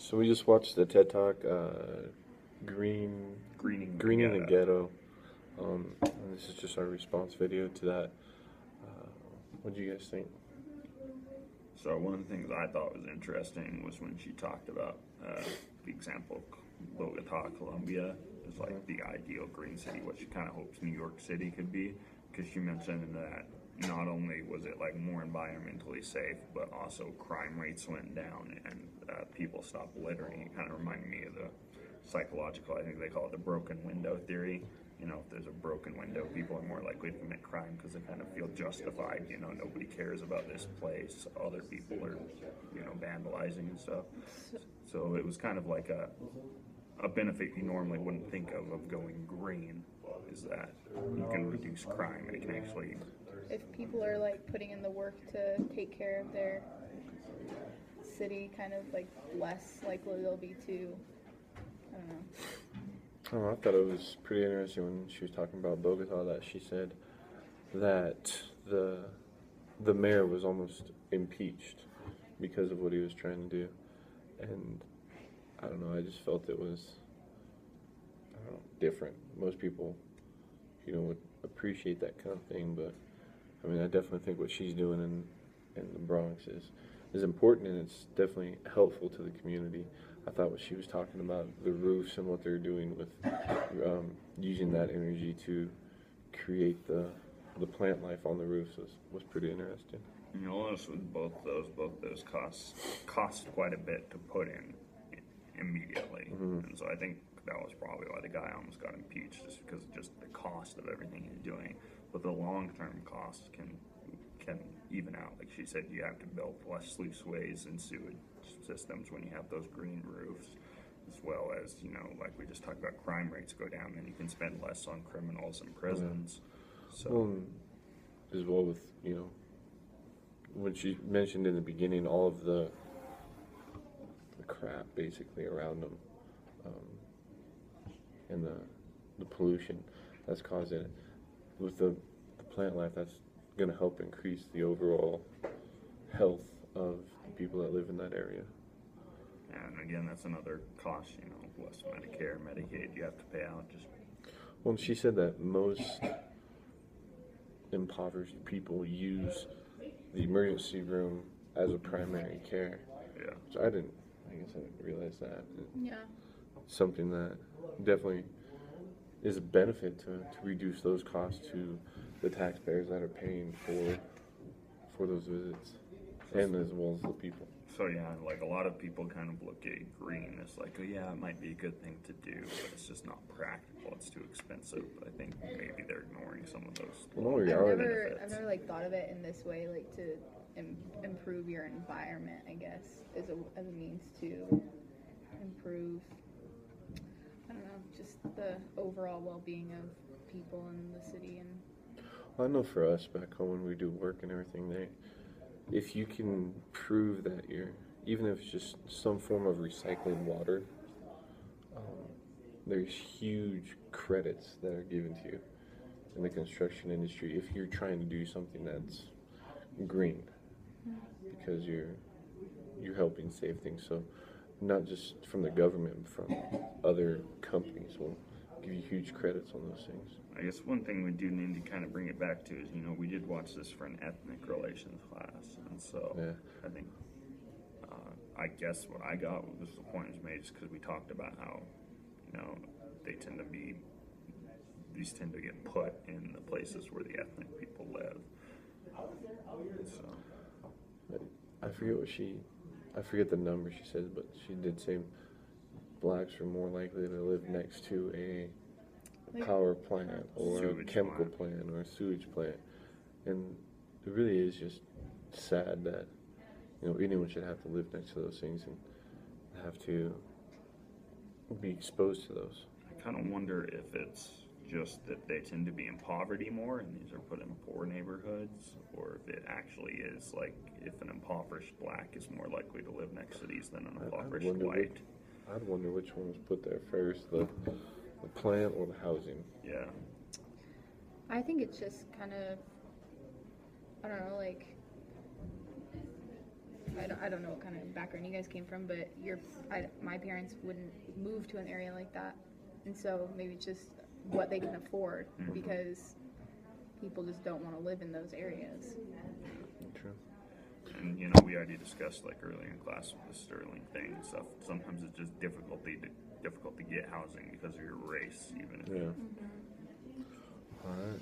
So we just watched the TED Talk, Greening the Ghetto. And this is just our response video to that. What do you guys think? So one of the things I thought was interesting was when she talked about the example of Bogota, Colombia, as like the ideal green city, what she kind of hopes New York City could be, because she mentioned that not only was it like more environmentally safe, but also crime rates went down and people stopped littering. It kind of reminded me of the psychological, I think they call it the broken window theory. You know, if there's a broken window, people are more likely to commit crime because they kind of feel justified. You know, nobody cares about this place. Other people are, you know, vandalizing and stuff. So it was kind of like a benefit you normally wouldn't think of going green, is that you can reduce crime and it can actually... If people are like putting in the work to take care of their city, kind of like less likely they'll be to, I don't know. Oh, I thought it was pretty interesting when she was talking about Bogota that she said that the mayor was almost impeached because of what he was trying to do. And I don't know, I just felt it was, I don't know, different. Most people, you know, would appreciate that kind of thing, but I mean, I definitely think what she's doing in the Bronx is important, and it's definitely helpful to the community. I thought what she was talking about, the roofs and what they're doing with using that energy to create the plant life on the roofs was pretty interesting. You know, notice with both those cost quite a bit to put in immediately, and so I think that was probably why the guy almost got impeached, just because of just the cost of everything he's doing. But the long-term costs can even out. Like she said, you have to build less sluiceways and sewage systems when you have those green roofs, as well as, you know, like we just talked about, crime rates go down, then you can spend less on criminals and prisons. So, as well with, you know, when she mentioned in the beginning all of the crap basically around them, and the pollution that's causing it. With the plant life, that's going to help increase the overall health of the people that live in that area. And again, that's another cost, you know, less Medicare, Medicaid you have to pay out. Well, she said that most impoverished people use the emergency room as a primary care. Yeah. So I guess I didn't realize that. Yeah. Something that definitely is a benefit to reduce those costs to the taxpayers that are paying for those visits, and as well as the people. So yeah, like a lot of people kind of look at green as like, oh yeah, it might be a good thing to do, but it's just not practical. It's too expensive. But I think maybe they're ignoring some of those. I've never like thought of it in this way, like to improve your environment, I guess, as a means to improve, I don't know, just the overall well-being of people in the city. And I know for us back home when we do work and everything, if you can prove that even if it's just some form of recycling water, there's huge credits that are given to you in the construction industry if you're trying to do something that's green, because you're helping save things. So not just from the government, from other companies will give you huge credits on those things. I guess one thing we do need to kind of bring it back to is, you know, we did watch this for an ethnic relations class, and so I think, I guess what I got was the point was made just because we talked about how, you know, these tend to get put in the places where the ethnic people live. So I forget the number she said, but she did say blacks are more likely to live next to a power plant or a chemical plant or a sewage plant, and it really is just sad that, you know, anyone should have to live next to those things and have to be exposed to those. I kind of wonder if it's just that they tend to be in poverty more and these are put in poor neighborhoods, or if it actually is like if an impoverished black is more likely to live next to these than an impoverished white. I'd wonder which one was put there first, the plant or the housing. Yeah. I think it's just kind of, I don't know, like I don't know what kind of background you guys came from, but my parents wouldn't move to an area like that, and so maybe it's just what they can afford because people just don't want to live in those areas. True. And we already discussed like earlier in class with the Sterling thing and stuff. Sometimes it's just difficult to get housing because of your race, even if Yeah. All right.